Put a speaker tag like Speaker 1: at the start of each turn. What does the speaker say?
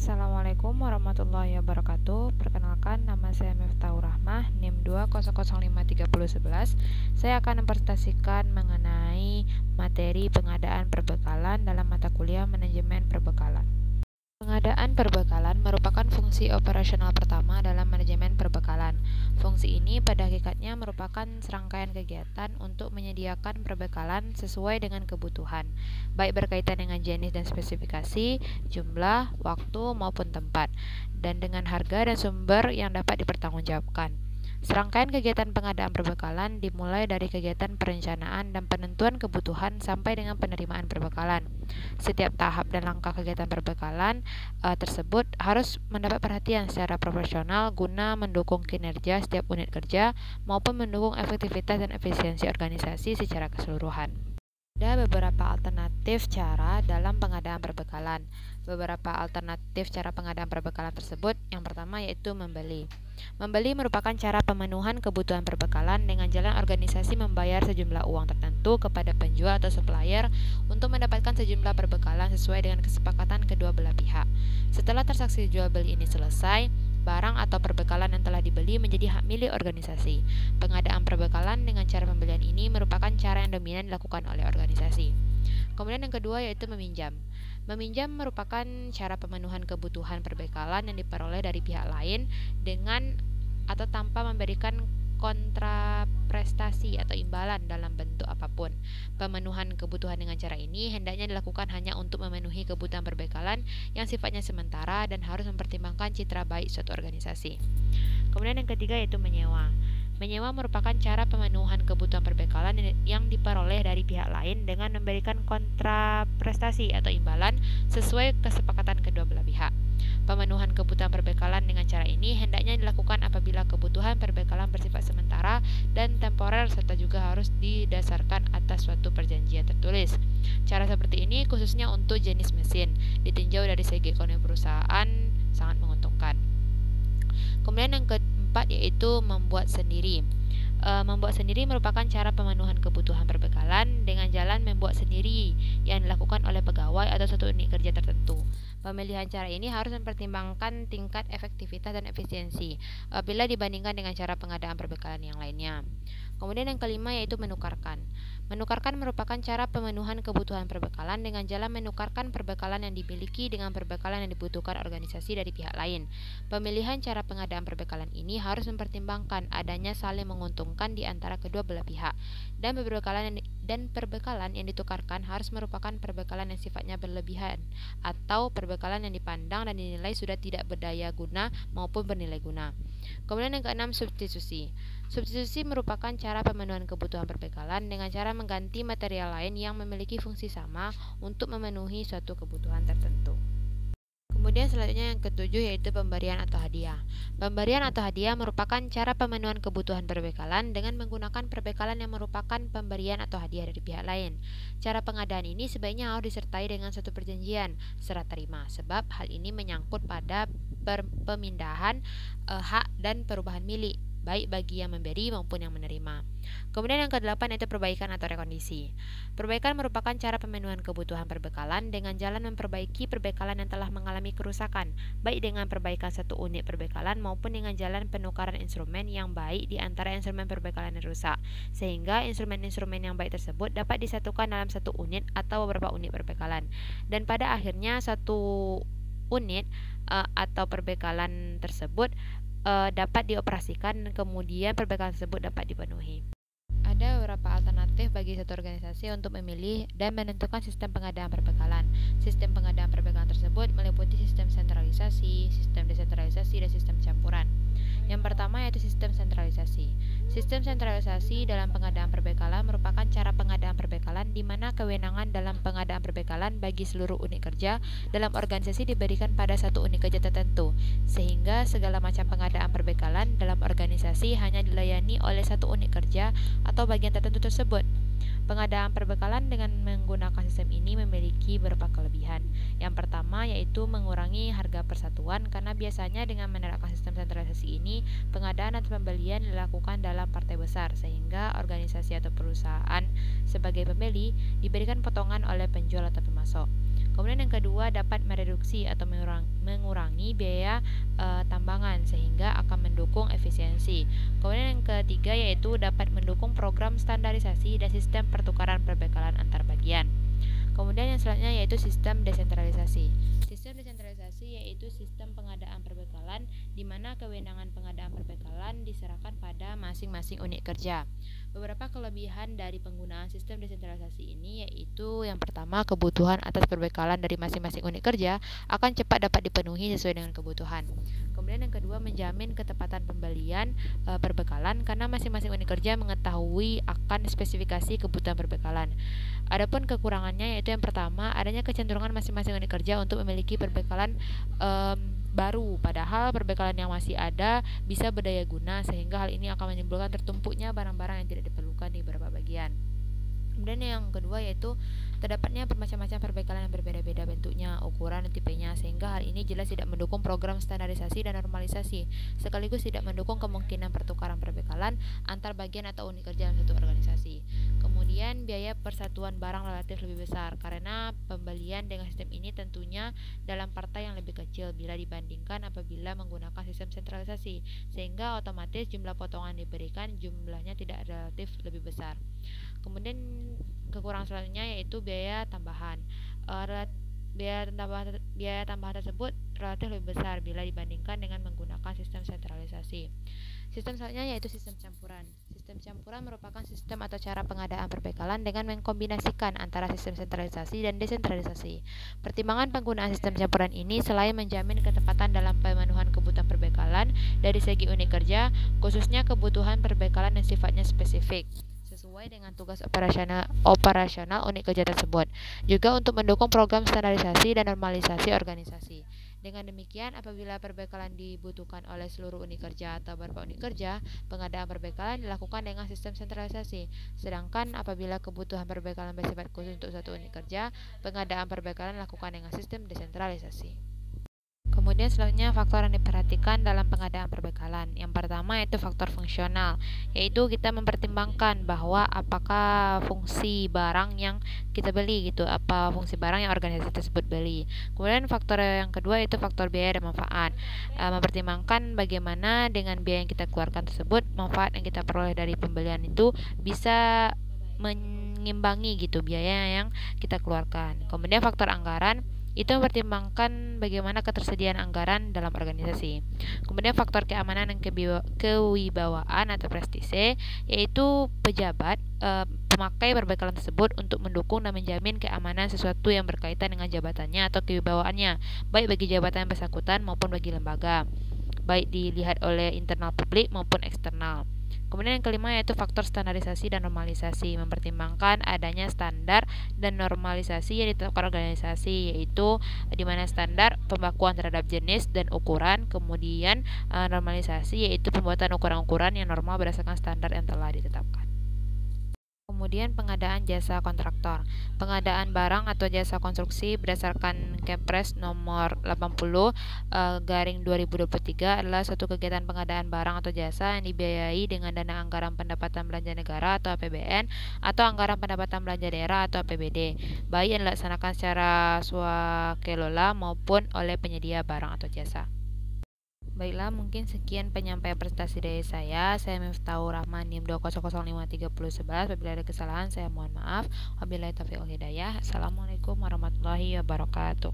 Speaker 1: Assalamualaikum warahmatullahi wabarakatuh. Perkenalkan, nama saya Miftahur Rahmah, NIM 2005311. Saya akan mempresentasikan mengenai materi pengadaan perbekalan dalam mata kuliah manajemen perbekalan. Pengadaan perbekalan merupakan fungsi operasional pertama dalam manajemen perbekalan. Fungsi ini pada hakikatnya merupakan serangkaian kegiatan untuk menyediakan perbekalan sesuai dengan kebutuhan, baik berkaitan dengan jenis dan spesifikasi, jumlah, waktu, maupun tempat, dan dengan harga dan sumber yang dapat dipertanggungjawabkan. Serangkaian kegiatan pengadaan perbekalan dimulai dari kegiatan perencanaan dan penentuan kebutuhan sampai dengan penerimaan perbekalan. Setiap tahap dan langkah kegiatan perbekalan tersebut harus mendapat perhatian secara profesional guna mendukung kinerja setiap unit kerja maupun mendukung efektivitas dan efisiensi organisasi secara keseluruhan. Ada beberapa alternatif cara dalam pengadaan perbekalan. Beberapa alternatif cara pengadaan perbekalan tersebut, yang pertama yaitu membeli. Membeli merupakan cara pemenuhan kebutuhan perbekalan dengan jalan organisasi membayar sejumlah uang tertentu kepada penjual atau supplier untuk mendapatkan sejumlah perbekalan sesuai dengan kesepakatan kedua belah pihak. Setelah transaksi jual beli ini selesai, barang atau perbekalan yang telah dibeli menjadi hak milik organisasi. Pengadaan perbekalan dengan cara pembelian ini merupakan cara yang dominan dilakukan oleh organisasi. Kemudian yang kedua yaitu meminjam. Meminjam merupakan cara pemenuhan kebutuhan perbekalan yang diperoleh dari pihak lain dengan atau tanpa memberikan kontraprestasi atau imbalan dalam bentuk apapun. Pemenuhan kebutuhan dengan cara ini hendaknya dilakukan hanya untuk memenuhi kebutuhan perbekalan yang sifatnya sementara dan harus mempertimbangkan citra baik suatu organisasi. Kemudian yang ketiga yaitu menyewa. Menyewa merupakan cara pemenuhan kebutuhan perbekalan yang diperoleh dari pihak lain dengan memberikan kontraprestasi atau imbalan sesuai kesepakatan kedua belah pihak. Pemenuhan kebutuhan perbekalan dengan cara ini hendaknya dilakukan apabila kebutuhan perbekalan bersifat sementara dan temporer serta juga harus didasarkan atas suatu perjanjian tertulis. Cara seperti ini khususnya untuk jenis mesin, ditinjau dari segi ekonomi perusahaan sangat menguntungkan. Kemudian yang keempat yaitu membuat sendiri. Membuat sendiri merupakan cara pemenuhan kebutuhan perbekalan dengan jalan membuat sendiri yang dilakukan oleh pegawai atau suatu unit kerja tertentu. Pemilihan cara ini harus mempertimbangkan tingkat efektivitas dan efisiensi bila dibandingkan dengan cara pengadaan perbekalan yang lainnya. Kemudian yang kelima yaitu menukarkan. Menukarkan merupakan cara pemenuhan kebutuhan perbekalan dengan jalan menukarkan perbekalan yang dimiliki dengan perbekalan yang dibutuhkan organisasi dari pihak lain. Pemilihan cara pengadaan perbekalan ini harus mempertimbangkan adanya saling menguntungkan di antara kedua belah pihak dan perbekalan yang ditukarkan harus merupakan perbekalan yang sifatnya berlebihan atau perbekalan yang dipandang dan dinilai sudah tidak berdaya guna maupun bernilai guna. Kemudian yang keenam, substitusi. Substitusi merupakan cara pemenuhan kebutuhan perbekalan dengan cara mengganti material lain yang memiliki fungsi sama untuk memenuhi suatu kebutuhan tertentu. Kemudian selanjutnya yang ketujuh yaitu pemberian atau hadiah. Pemberian atau hadiah merupakan cara pemenuhan kebutuhan perbekalan dengan menggunakan perbekalan yang merupakan pemberian atau hadiah dari pihak lain. Cara pengadaan ini sebaiknya harus disertai dengan suatu perjanjian serah terima, sebab hal ini menyangkut pada pemindahan hak dan perubahan milik, baik bagi yang memberi maupun yang menerima. Kemudian yang kedelapan yaitu perbaikan atau rekondisi. Perbaikan merupakan cara pemenuhan kebutuhan perbekalan dengan jalan memperbaiki perbekalan yang telah mengalami kerusakan, baik dengan perbaikan satu unit perbekalan maupun dengan jalan penukaran instrumen yang baik di antara instrumen perbekalan yang rusak, sehingga instrumen-instrumen yang baik tersebut dapat disatukan dalam satu unit atau beberapa unit perbekalan. Dan pada akhirnya satu unit atau perbekalan tersebut dapat dioperasikan dan kemudian perbekalan tersebut dapat dipenuhi. Ada beberapa alternatif bagi satu organisasi untuk memilih dan menentukan sistem pengadaan perbekalan. Sistem pengadaan perbekalan tersebut meliputi sistem sentralisasi, sistem desentralisasi, dan sistem campuran. Yang pertama yaitu sistem sentralisasi. Sistem sentralisasi dalam pengadaan perbekalan merupakan cara pengadaan perbekalan di mana kewenangan dalam pengadaan perbekalan bagi seluruh unit kerja dalam organisasi diberikan pada satu unit kerja tertentu, sehingga segala macam pengadaan perbekalan dalam organisasi hanya dilayani oleh satu unit kerja atau bagian tertentu tersebut. Pengadaan perbekalan dengan menggunakan sistem ini memiliki beberapa kelebihan. Yang pertama yaitu mengurangi harga persatuan karena biasanya dengan menerapkan sistem sentralisasi ini, pengadaan atau pembelian dilakukan dalam partai besar sehingga organisasi atau perusahaan sebagai pembeli diberikan potongan oleh penjual atau pemasok. Kemudian yang kedua, dapat mereduksi atau mengurangi biaya tambangan sehingga akan mendukung efisiensi. Kemudian yang ketiga yaitu dapat mendukung program standarisasi dan sistem pertukaran perbekalan antar bagian. Kemudian yang selanjutnya yaitu sistem desentralisasi. Sistem desentralisasi yaitu sistem pengadaan perbekalan di mana kewenangan pengadaan perbekalan diserahkan pada masing-masing unit kerja. Beberapa kelebihan dari penggunaan sistem desentralisasi ini yaitu yang pertama, kebutuhan atas perbekalan dari masing-masing unit kerja akan cepat dapat dipenuhi sesuai dengan kebutuhan. Kemudian yang kedua, menjamin ketepatan pembelian perbekalan karena masing-masing unit kerja mengetahui akan spesifikasi kebutuhan perbekalan. Adapun kekurangannya yaitu yang pertama, adanya kecenderungan masing-masing unit kerja untuk memiliki perbekalan baru, padahal perbekalan yang masih ada bisa berdaya guna sehingga hal ini akan menimbulkan tertumpuknya barang-barang yang tidak diperlukan di beberapa bagian. Kemudian yang kedua yaitu terdapatnya bermacam-macam perbekalan yang berbeda-beda bentuknya, ukuran, dan tipenya sehingga hal ini jelas tidak mendukung program standarisasi dan normalisasi sekaligus tidak mendukung kemungkinan pertukaran perbekalan antar bagian atau unit kerja dalam satu organisasi. Kemudian biaya persatuan barang relatif lebih besar karena pembelian dengan sistem ini tentunya dalam partai yang lebih kecil bila dibandingkan apabila menggunakan sistem sentralisasi sehingga otomatis jumlah potongan diberikan jumlahnya tidak relatif lebih besar. Kemudian kekurangan selanjutnya yaitu biaya tambahan. Biaya tambahan tersebut relatif lebih besar bila dibandingkan dengan menggunakan sistem sentralisasi. Sistem selanjutnya yaitu sistem campuran. Sistem campuran merupakan sistem atau cara pengadaan perbekalan dengan mengkombinasikan antara sistem sentralisasi dan desentralisasi. Pertimbangan penggunaan sistem campuran ini selain menjamin ketepatan dalam pemenuhan kebutuhan perbekalan dari segi unit kerja, khususnya kebutuhan perbekalan yang sifatnya spesifik sesuai dengan tugas operasional unit kerja tersebut, juga untuk mendukung program standarisasi dan normalisasi organisasi. Dengan demikian, apabila perbekalan dibutuhkan oleh seluruh unit kerja atau beberapa unit kerja, pengadaan perbekalan dilakukan dengan sistem sentralisasi. Sedangkan apabila kebutuhan perbekalan bersifat khusus untuk satu unit kerja, pengadaan perbekalan dilakukan dengan sistem desentralisasi. Kemudian selanjutnya faktor yang diperhatikan dalam pengadaan perbekalan. Yang pertama yaitu faktor fungsional, yaitu kita mempertimbangkan bahwa apakah fungsi barang yang kita beli gitu, apa fungsi barang yang organisasi tersebut beli. Kemudian faktor yang kedua yaitu faktor biaya dan manfaat. Mempertimbangkan bagaimana dengan biaya yang kita keluarkan tersebut, manfaat yang kita peroleh dari pembelian itu bisa mengimbangi gitu biaya yang kita keluarkan. Kemudian faktor anggaran itu mempertimbangkan bagaimana ketersediaan anggaran dalam organisasi. Kemudian faktor keamanan dan kewibawaan atau prestise, yaitu pejabat pemakai perbekalan tersebut untuk mendukung dan menjamin keamanan sesuatu yang berkaitan dengan jabatannya atau kewibawaannya, baik bagi jabatan yang bersangkutan maupun bagi lembaga, baik dilihat oleh internal publik maupun eksternal. Kemudian yang kelima yaitu faktor standarisasi dan normalisasi, mempertimbangkan adanya standar dan normalisasi yang ditetapkan organisasi, yaitu di mana standar pembakuan terhadap jenis dan ukuran, kemudian normalisasi yaitu pembuatan ukuran-ukuran yang normal berdasarkan standar yang telah ditetapkan. Kemudian pengadaan jasa kontraktor. Pengadaan barang atau jasa konstruksi berdasarkan Kepres nomor 80 garing 2023 adalah suatu kegiatan pengadaan barang atau jasa yang dibiayai dengan dana anggaran pendapatan belanja negara atau APBN atau anggaran pendapatan belanja daerah atau APBD, baik yang dilaksanakan secara swakelola maupun oleh penyedia barang atau jasa. Baiklah, mungkin sekian penyampaian presentasi dari saya. Saya Miftahur Rahman NIM 200533011. Apabila ada kesalahan saya mohon maaf. Wabillahi taufiq wal hidayah. Assalamualaikum warahmatullahi wabarakatuh.